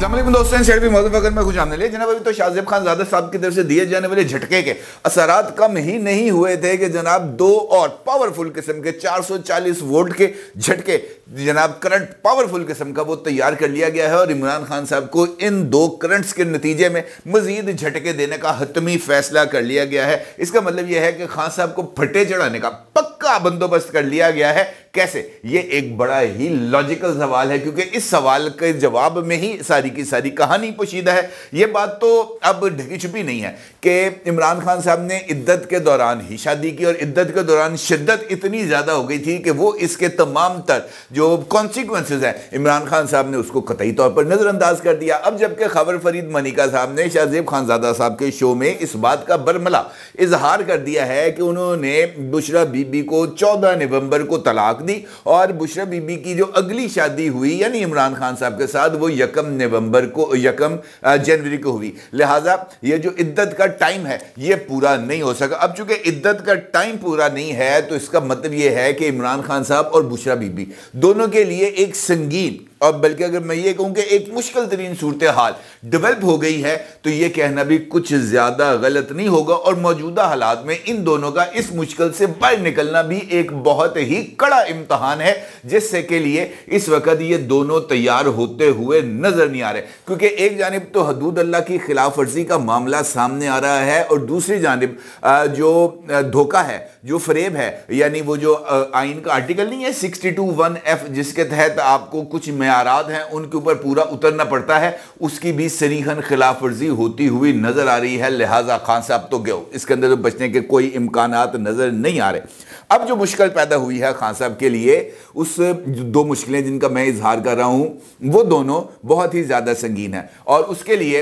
अस्सलाम दोस्तों, शेरवी मौजूद में खुश आमदीद जनाब। अभी तो शाहजेब खानजादा साहब की तरफ से दिए जाने वाले झटके के असरात कम ही नहीं हुए थे कि जनाब दो और पावरफुल किस्म के 440 वोल्ट के झटके जनाब करंट पावरफुल किस्म का वो तैयार कर लिया गया है और इमरान खान साहब को इन दो करंट्स के नतीजे में मजीद झटके देने का हतमी फैसला कर लिया गया है। इसका मतलब यह है कि खान साहब को फटे चढ़ाने का पक्का बंदोबस्त कर लिया गया है। कैसे? ये एक बड़ा ही लॉजिकल सवाल है, क्योंकि इस सवाल के जवाब में ही सारी की सारी कहानी पोशीदा है। ये बात तो अब ढकी छुपी नहीं है कि इमरान खान साहब ने इद्दत के दौरान ही शादी की और इद्दत के दौरान शिद्दत इतनी ज़्यादा हो गई थी कि वो इसके तमाम तर जो कॉन्सिक्वेंसेज हैं इमरान खान साहब ने उसको कतई तौर पर नज़रअंदाज कर दिया। अब जबकि खबर फरीद मनिका साहब ने शाहजेब खानजादा साहब के शो में इस बात का बरमला इजहार कर दिया है कि उन्होंने बुशरा बीबी को 14 नवंबर को तलाक दी और बुशरा बीबी की जो अगली शादी हुई यानी इमरान खान साहब के साथ वो 1 जनवरी को हुई। लिहाजा ये जो इद्दत का टाइम है ये पूरा नहीं हो सका। अब चूंकि इद्दत का टाइम पूरा नहीं है तो इसका मतलब ये है कि इमरान खान साहब और बुशरा बीबी दोनों के लिए एक संगीन और बल्कि अगर मैं ये कहूं कि एक मुश्किल तरीन सूरत हाल डेवलप हो गई है तो ये कहना भी कुछ ज्यादा गलत नहीं होगा। और मौजूदा हालात में इन दोनों का इस मुश्किल से बाहर निकलना भी एक बहुत ही कड़ा इम्तहान है, जिससे के लिए इस वक्त ये दोनों तैयार होते हुए नजर नहीं आ रहे। क्योंकि एक जानिब तो हदूद अल्लाह की खिलाफ वर्जी का मामला सामने आ रहा है और दूसरी जानिब जो धोखा है, जो फरेब है, यानी वो जो आइन का आर्टिकल नहीं है 62(1)(f) जिसके तहत आपको कुछ मयारात हैं उनके ऊपर पूरा उतरना पड़ता है, उसकी भी सरीहन खिलाफ वर्जी होती हुई नजर आ रही है। लिहाजा खान साहब तो गए, इसके अंदर तो बचने के कोई इम्कानात नजर नहीं आ रहे। अब जो मुश्किल पैदा हुई है खान साहब के लिए, उस दो मुश्किलें जिनका मैं इजहार कर रहा हूं वो दोनों बहुत ही ज्यादा संगीन है और उसके लिए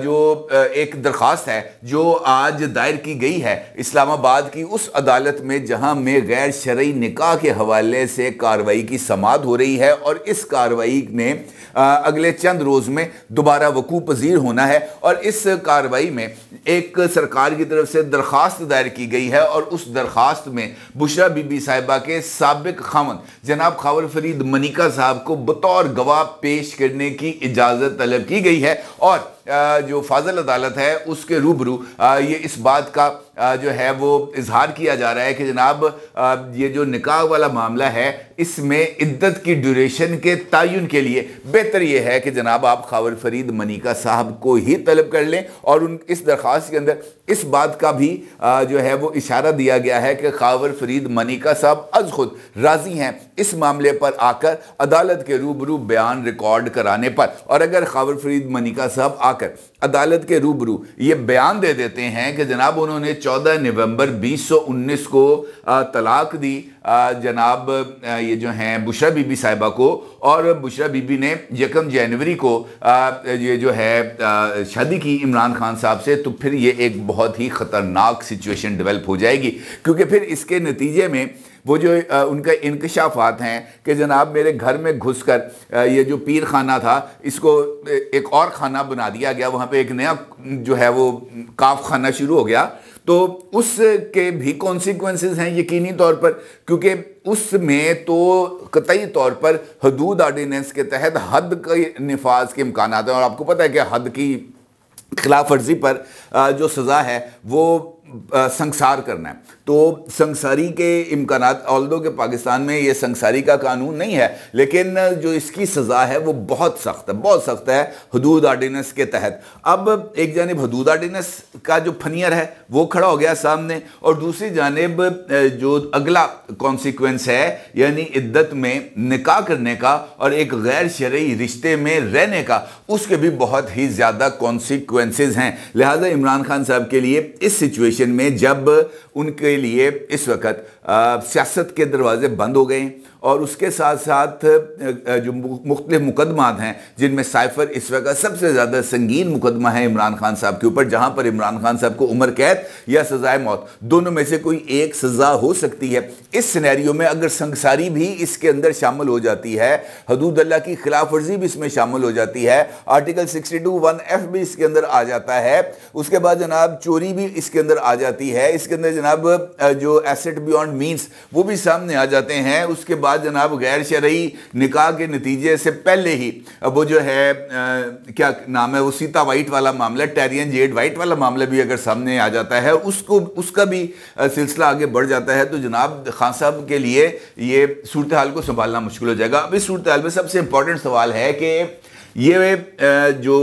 जो एक दरखास्त है जो आज दायर की गई है इस्लामाबाद की उस अदालत में जहां में गैर शरई निकाह के हवाले से कार्रवाई की समाअत हो रही है और इस कार्रवाई ने अगले चंद रोज में दोबारा वकू पजीर होना है और इस कार्रवाई में एक सरकार की तरफ से दरखास्त दायर की गई है और उस दरखास्त में बुशरा बीबी साहिबा के साबिक खामन जनाब खबर फरीद मनिका साहब को बतौर गवाह पेश करने की इजाज़त तलब की गई है और जो फाजल अदालत है उसके रूबरू ये इस बात का जो है वो इजहार किया जा रहा है कि जनाब ये जो निकाह वाला मामला है इसमें इद्दत की ड्यूरेशन के तयन के लिए बेहतर ये है कि जनाब आप खबर फरीद मनिका साहब को ही तलब कर लें। और उन इस दरख्वास्त के अंदर इस बात का भी जो है वो इशारा दिया गया है कि खबर फरीद मनिका साहब अज खुद राजी हैं इस मामले पर आकर अदालत के रूबरू बयान रिकॉर्ड कराने पर। और अगर खबर फरीद मनिका साहब आकर अदालत के रूबरू ये बयान दे देते हैं कि जनाब उन्होंने 14 नवंबर 2019 को तलाक दी जनाब ये जो हैं बुशरा बीबी साहिबा को और बुशरा बीबी ने 1 जनवरी को ये जो है शादी की इमरान खान साहब से, तो फिर ये एक बहुत ही ख़तरनाक सिचुएशन डेवलप हो जाएगी। क्योंकि फिर इसके नतीजे में वो जो उनका इंकशाफात हैं कि जनाब मेरे घर में घुसकर ये जो पीर खाना था इसको एक और खाना बना दिया गया, वहाँ पे एक नया जो है वो काफ खाना शुरू हो गया, तो उसके भी कॉन्सिक्वेंसेस हैं यकीनी तौर पर। क्योंकि उसमें तो कतई तौर पर हदूद ऑर्डिनेंस के तहत हद के नफाज के इम्कान हैं और आपको पता है कि हद की खिलाफ वर्जी पर जो सज़ा है वो संसार करना है। तो संसारी के इम्कानात, ऑल्दो के पाकिस्तान में ये संसारी का कानून नहीं है लेकिन जो इसकी सज़ा है वो बहुत सख्त है, बहुत सख्त है हदूद ऑर्डिनेंस के तहत। अब एक जानिब हदूद ऑर्डिनेंस का जो फनियर है वो खड़ा हो गया सामने और दूसरी जानिब जो अगला कॉन्सिक्वेंस है यानी इद्दत में निकाह करने का और एक गैर शरई रिश्ते में रहने का, उसके भी बहुत ही ज़्यादा कॉन्सिक्वेंसेज हैं। लिहाजा इमरान खान साहब के लिए इस सिचुएशन में जब उनके लिए इस वक्त सियासत के दरवाजे बंद हो गए और उसके साथ साथ जो मुख्तलिफ मुकदमात हैं जिनमें साइफर इस वक्त सबसे ज़्यादा संगीन मुकदमा है इमरान खान साहब के ऊपर, जहां पर इमरान खान साहब को उम्र कैद या सजाए मौत दोनों में से कोई एक सज़ा हो सकती है। इस सिनेरियो में अगर संसारी भी इसके अंदर शामिल हो जाती है, हदूद अल्लाह की खिलाफ वर्जी भी इसमें शामिल हो जाती है, आर्टिकल 62(1)(f) भी इसके अंदर आ जाता है, उसके बाद जनाब चोरी भी इसके अंदर आ जाती है, इसके अंदर जनाब जो एसेट बियॉन्ड मीन्स वो भी सामने आ जाते हैं। उसके बाद जनाब गैर शरई निकाह के नतीजे से पहले ही वो जो है क्या नाम है वो सीता वाइट वाला मामला, टेरियन जेड वाइट वाला मामला भी अगर सामने आ जाता है, उसका भी सिलसिला आगे बढ़ जाता है, तो जनाब खान साहब के लिए ये सूरत हाल को संभालना मुश्किल हो जाएगा। अब इस सूरत हाल में सबसे इंपॉर्टेंट सवाल है कि ये जो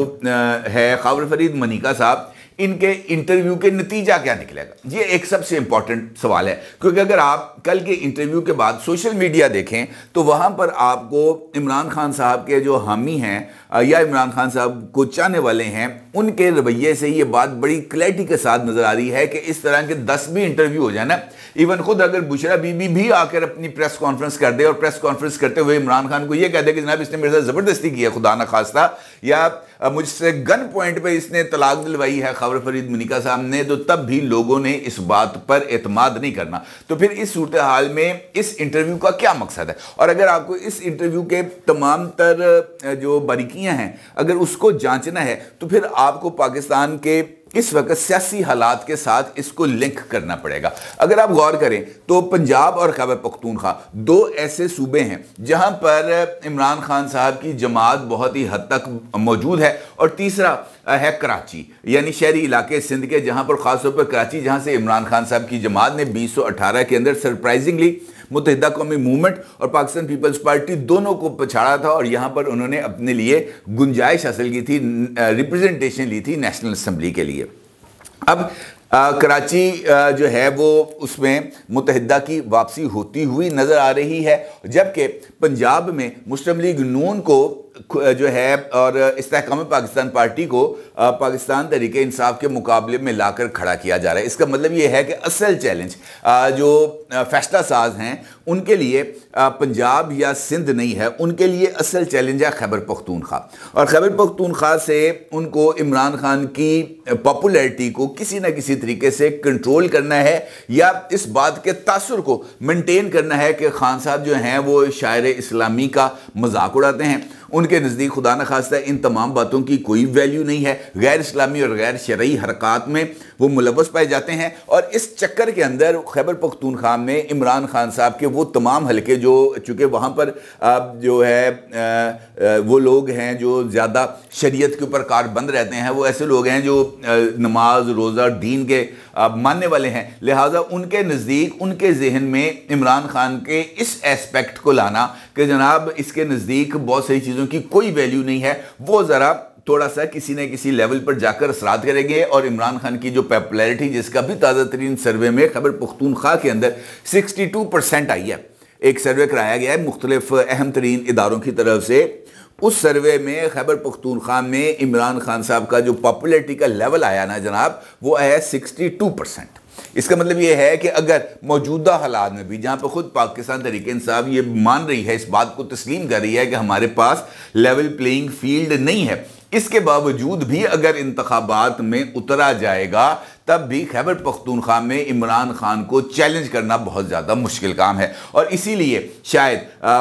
है खबर फरीद मनिका साहब, इनके इंटरव्यू के नतीजा क्या निकलेगा, ये एक सबसे इंपॉर्टेंट सवाल है। क्योंकि अगर आप कल के इंटरव्यू के बाद सोशल मीडिया देखें तो वहां पर आपको इमरान खान साहब के जो हामी हैं या इमरान खान साहब को चाहने वाले हैं, उनके रवैये से ये बात बड़ी क्लैरिटी के साथ नजर आ रही है कि इस तरह के 10 भी इंटरव्यू हो जाए ना, इवन खुद अगर बुशरा बीबी भी आकर अपनी प्रेस कॉन्फ्रेंस कर दे और प्रेस कॉन्फ्रेंस करते हुए इमरान खान को यह कह दे कि जनाब इसने मेरे साथ जबरदस्ती की है खुदा ना खास्ता, या मुझसे गन पॉइंट पे इसने तलाक दिलवाई है खबर फरीद मनिका साहब ने, तो तब भी लोगों ने इस बात पर एतमाद नहीं करना। तो फिर इस सूरत हाल में इस इंटरव्यू का क्या मकसद है? और अगर आपको इस इंटरव्यू के तमाम तर जो बारीकियां हैं अगर उसको जांचना है तो फिर आपको पाकिस्तान के इस वक्त सियासी हालात के साथ इसको लिंक करना पड़ेगा। अगर आप गौर करें तो पंजाब और खैबर पख्तूनख्वा दो ऐसे सूबे हैं जहां पर इमरान खान साहब की जमात बहुत ही हद तक मौजूद है, और तीसरा है कराची यानी शहरी इलाके सिंध के, जहां पर खासतौर पर कराची जहां से इमरान खान साहब की जमात ने 2018 के अंदर सरप्राइजिंगली मुत्तहिदा कौमी मूवमेंट और पाकिस्तान पीपल्स पार्टी दोनों को पछाड़ा था, और यहां पर उन्होंने अपने लिए गुंजाइश हासिल की थी, रिप्रेजेंटेशन ली थी नेशनल असेंबली के लिए। अब कराची जो है वो उसमें मुत्तहिदा की वापसी होती हुई नज़र आ रही है, जबकि पंजाब में मुस्लिम लीग नून को जो है और इस्तेहकाम पाकिस्तान पार्टी को पाकिस्तान तहरीक इंसाफ के मुकाबले में लाकर खड़ा किया जा रहा है। इसका मतलब ये है कि असल चैलेंज जो फैसला साज हैं उनके लिए पंजाब या सिंध नहीं है, उनके लिए असल चैलेंज है खैबर पख्तूनख्वा, और खैबर पख्तूनख्वा से उनको इमरान खान की पॉपुलैरिटी को किसी न किसी तरीके से कंट्रोल करना है या इस बात के तासुर को मेंटेन करना है कि खान साहब जो हैं वो शायर इस्लामी का मजाक उड़ाते हैं। उनके नज़दीक खुदा न खास्ता इन तमाम बातों की कोई वैल्यू नहीं है, गैर इस्लामी और गैर शरई हरकत में वो मुलव्वस पाए जाते हैं, और इस चक्कर के अंदर खैबर पख्तूनख्वा में इमरान खान साहब के वो तमाम हलके जो चूँकि वहाँ पर जो है वो लोग हैं जो ज़्यादा शरीयत के ऊपर कारबंद रहते हैं, वो ऐसे लोग हैं जो नमाज रोज़ा दीन के मानने वाले हैं, लिहाजा उनके नज़दीक उनके जहन में इमरान खान के इस एस्पेक्ट को लाना कि जनाब इसके नज़दीक बहुत सारी चीज़ों की कोई वैल्यू नहीं है, वो ज़रा थोड़ा सा किसी न किसी लेवल पर जाकर असरात करेंगे। और इमरान खान की जो पॉपुलैरिटी, जिसका भी ताज़ा तरीन सर्वे में खैबर पख्तूनख्वा के अंदर 62% आई है, एक सर्वे कराया गया है मुख्तलिफ अहम तरीन इदारों की तरफ से, उस सर्वे में खैबर पख्तूनख्वा में इमरान खान साहब का जो पॉपुलैरिटी का लेवल आया ना जनाब, वो है 62%। इसका मतलब ये है कि अगर मौजूदा हालात में भी जहां पर खुद पाकिस्तान तहरीक इंसाफ ये मान रही है, इस बात को तस्लीम कर रही है कि हमारे पास लेवल प्लेइंग फील्ड नहीं है, इसके बावजूद भी अगर इंतखाबात में उतरा जाएगा तब भी खैबर पख्तूनख्वा में इमरान खान को चैलेंज करना बहुत ज़्यादा मुश्किल काम है। और इसीलिए शायद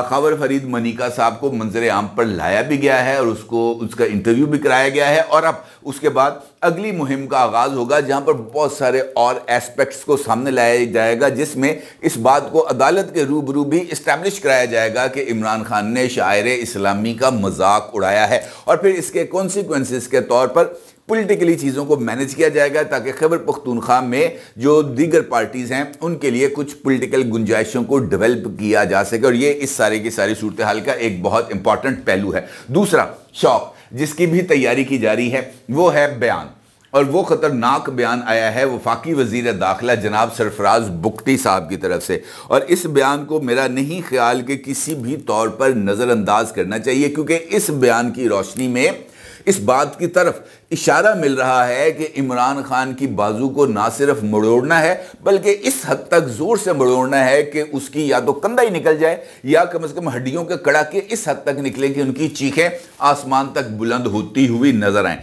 खबर फरीद मनिका साहब को मंजर आम पर लाया भी गया है और उसका इंटरव्यू भी कराया गया है, और अब उसके बाद अगली मुहिम का आगाज़ होगा जहां पर बहुत सारे और एस्पेक्ट्स को सामने लाया जाएगा, जिसमें इस बात को अदालत के रूबरू भी इस्टेब्लिश कराया जाएगा कि इमरान खान ने शायर इस्लामी का मजाक उड़ाया है, और फिर इसके कॉन्सिक्वेंसेस के तौर पर पॉलिटिकली चीज़ों को मैनेज किया जाएगा ताकि खैबर पख्तूनख्वा में जो दीगर पार्टीज़ हैं उनके लिए कुछ पॉलिटिकल गुंजाइशों को डेवलप किया जा सके, और ये इस सारे की सारी सूरत हाल का एक बहुत इंपॉर्टेंट पहलू है। दूसरा शौक जिसकी भी तैयारी की जा रही है वो है बयान, और वो ख़तरनाक बयान आया है वफाकी वज़ीर दाखिला जनाब सरफराज बुगटी साहब की तरफ से, और इस बयान को मेरा नहीं ख्याल कि किसी भी तौर पर नज़रअंदाज करना चाहिए, क्योंकि इस बयान की रोशनी में इस बात की तरफ इशारा मिल रहा है कि इमरान खान की बाजू को ना सिर्फ मरोड़ना है बल्कि इस हद तक जोर से मरोड़ना है कि उसकी या तो कंधा ही निकल जाए या कम से कम हड्डियों के कड़ाके इस हद तक निकले कि उनकी चीखें आसमान तक बुलंद होती हुई नजर आए।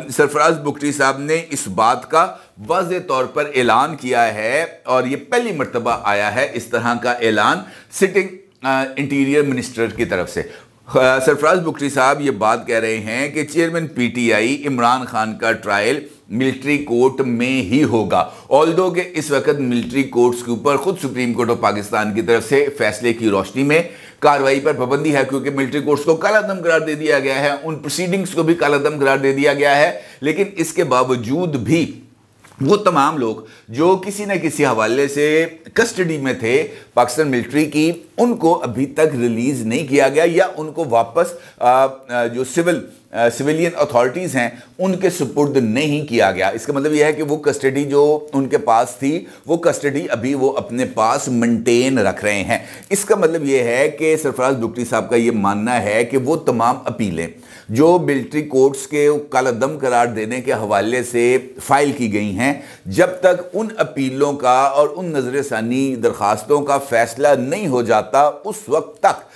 सरफराज बुगटी साहब ने इस बात का वाज़े तौर पर ऐलान किया है, और ये पहली मर्तबा आया है इस तरह का ऐलान सिटिंग इंटीरियर मिनिस्टर की तरफ से। सरफराज बुखरी साहब ये बात कह रहे हैं कि चेयरमैन पीटीआई इमरान खान का ट्रायल मिलिट्री कोर्ट में ही होगा। ऑल्दो के इस वक्त मिलिट्री कोर्ट्स के ऊपर खुद सुप्रीम कोर्ट ऑफ पाकिस्तान की तरफ से फैसले की रोशनी में कार्रवाई पर पाबंदी है, क्योंकि मिलिट्री कोर्ट्स को कालादम करार दे दिया गया है, उन प्रोसीडिंग्स को भी कालादम करार दे दिया गया है। लेकिन इसके बावजूद भी वो तमाम लोग जो किसी न किसी हवाले से कस्टडी में थे पाकिस्तान मिलिट्री की, उनको अभी तक रिलीज नहीं किया गया या उनको वापस जो सिविलियन अथॉरिटीज़ हैं उनके सुपुर्द नहीं किया गया। इसका मतलब यह है कि वो कस्टडी जो उनके पास थी वो कस्टडी अभी वो अपने पास मेंटेन रख रहे हैं। इसका मतलब यह है कि सरफराज बुखरी साहब का ये मानना है कि वो तमाम अपीलें जो मिलिट्री कोर्ट्स के कालादम करार देने के हवाले से फाइल की गई हैं, जब तक उन अपीलों का और उन नजरसानी दरखास्तों का फैसला नहीं हो जाता उस वक्त तक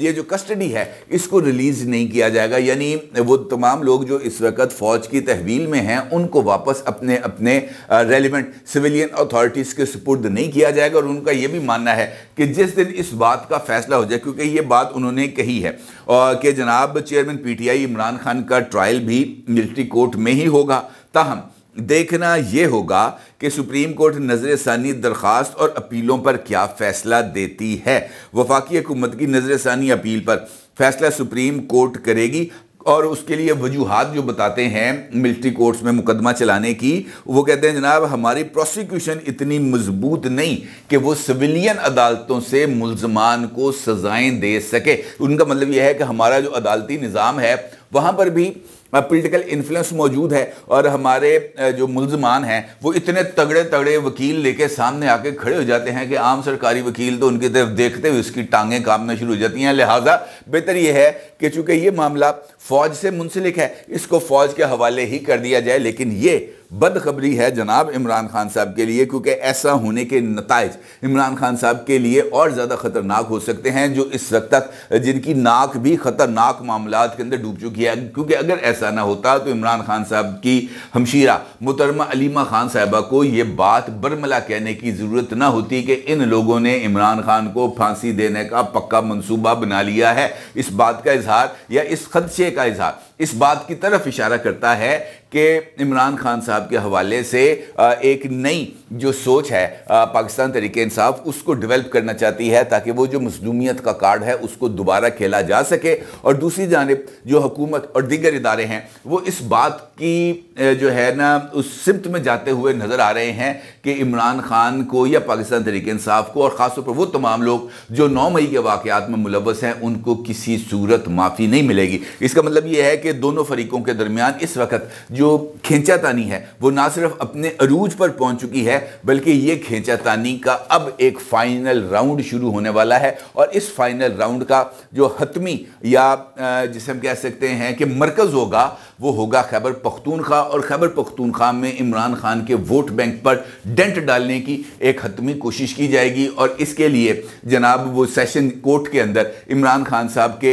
ये जो कस्टडी है इसको रिलीज नहीं किया जाएगा। यानी वो तमाम लोग जो इस वक्त फौज की तहवील में हैं उनको वापस अपने अपने रेलिवेंट सिविलियन अथॉरिटीज़ के सुपुर्द नहीं किया जाएगा। और उनका ये भी मानना है कि जिस दिन इस बात का फैसला हो जाए, क्योंकि ये बात उन्होंने कही है कि जनाब चेयरमैन पीटीआई इमरान खान का ट्रायल भी मिलिट्री कोर्ट में ही होगा, ताहम देखना यह होगा कि सुप्रीम कोर्ट नजरसानी दरखास्त और अपीलों पर क्या फैसला देती है। वफाकी हुकूमत की नजरसानी अपील पर फैसला सुप्रीम कोर्ट करेगी और उसके लिए वजूहात जो बताते हैं मिलिट्री कोर्ट्स में मुकदमा चलाने की, वो कहते हैं जनाब हमारी प्रोसिक्यूशन इतनी मजबूत नहीं कि वो सिविलियन अदालतों से मुल्जमान को सजाएं दे सके। उनका मतलब यह है कि हमारा जो अदालती निज़ाम है वहाँ पर भी पॉलिटिकल इन्फ्लुएंस मौजूद है और हमारे जो मुल्जमान हैं वो इतने तगड़े तगड़े वकील लेके सामने आके खड़े हो जाते हैं कि आम सरकारी वकील तो उनकी तरफ देखते हुए उसकी टांगें कांपना शुरू हो जाती हैं। लिहाजा बेहतर यह है कि चूंकि ये मामला फ़ौज से मुंसलिक है, इसको फ़ौज के हवाले ही कर दिया जाए। लेकिन ये बदखबरी है जनाब इमरान खान साहब के लिए, क्योंकि ऐसा होने के नताइज इमरान खान साहब के लिए और ज़्यादा ख़तरनाक हो सकते हैं, जो इस वक्त तक जिनकी नाक भी ख़तरनाक मामलात के अंदर डूब चुकी है। क्योंकि अगर ऐसा ना होता तो इमरान खान साहब की हमशीरा मुहतरमा अलीमा खान साहिबा को ये बात बरमला कहने की ज़रूरत ना होती कि इन लोगों ने इमरान खान को फांसी देने का पक्का मनसूबा बना लिया है। इस बात का इजहार या इस खदशे का इजहार इस बात की तरफ इशारा करता है कि इमरान खान साहब के हवाले से एक नई जो सोच है पाकिस्तान तहरीक इंसाफ उसको डेवलप करना चाहती है, ताकि वो जो मज़लूमियत का कार्ड है उसको दोबारा खेला जा सके। और दूसरी जानिब जो हुकूमत और दीगर इदारे हैं वो इस बात की जो है ना उस सिमत में जाते हुए नज़र आ रहे हैं कि इमरान खान को या पाकिस्तान तहरीक इंसाफ को और ख़ासतौर पर वो तमाम लोग जो 9 मई के वाक़यात में मुलव्वस हैं उनको किसी सूरत माफ़ी नहीं मिलेगी। इसका मतलब ये है कि दोनों फरीकों के दरमियान इस वक्त जो खींचातानी है वो ना सिर्फ अपने अरूज पर पहुंच चुकी है, बल्कि ये खींचातानी का अब एक फाइनल राउंड शुरू होने वाला है। और इस फाइनल राउंड का जो हतमी या जिसे हम कह सकते हैं कि मरकज़ होगा वो होगा खैबर पख्तूनख्वा। और खैबर पख्तूनख्वा में इमरान खान के वोट बैंक पर डेंट डालने की एक हतमी कोशिश की जाएगी। और इसके लिए जनाब वो सेशन कोर्ट के अंदर इमरान खान साहब के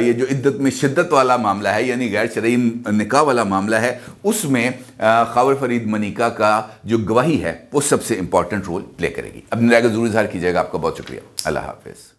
ये जो इद्दत में शिद्दत वाला मामला है यानी गैर शरई निकाह वाला मामला है, उसमें ख़ावर फरीद मनिका का जो गवाही है वो सबसे इंपॉर्टेंट रोल प्ले करेगी। अपनी राय का जरूर इज़हार कीजिएगा। आपका बहुत शुक्रिया। अल्लाह हाफिज़।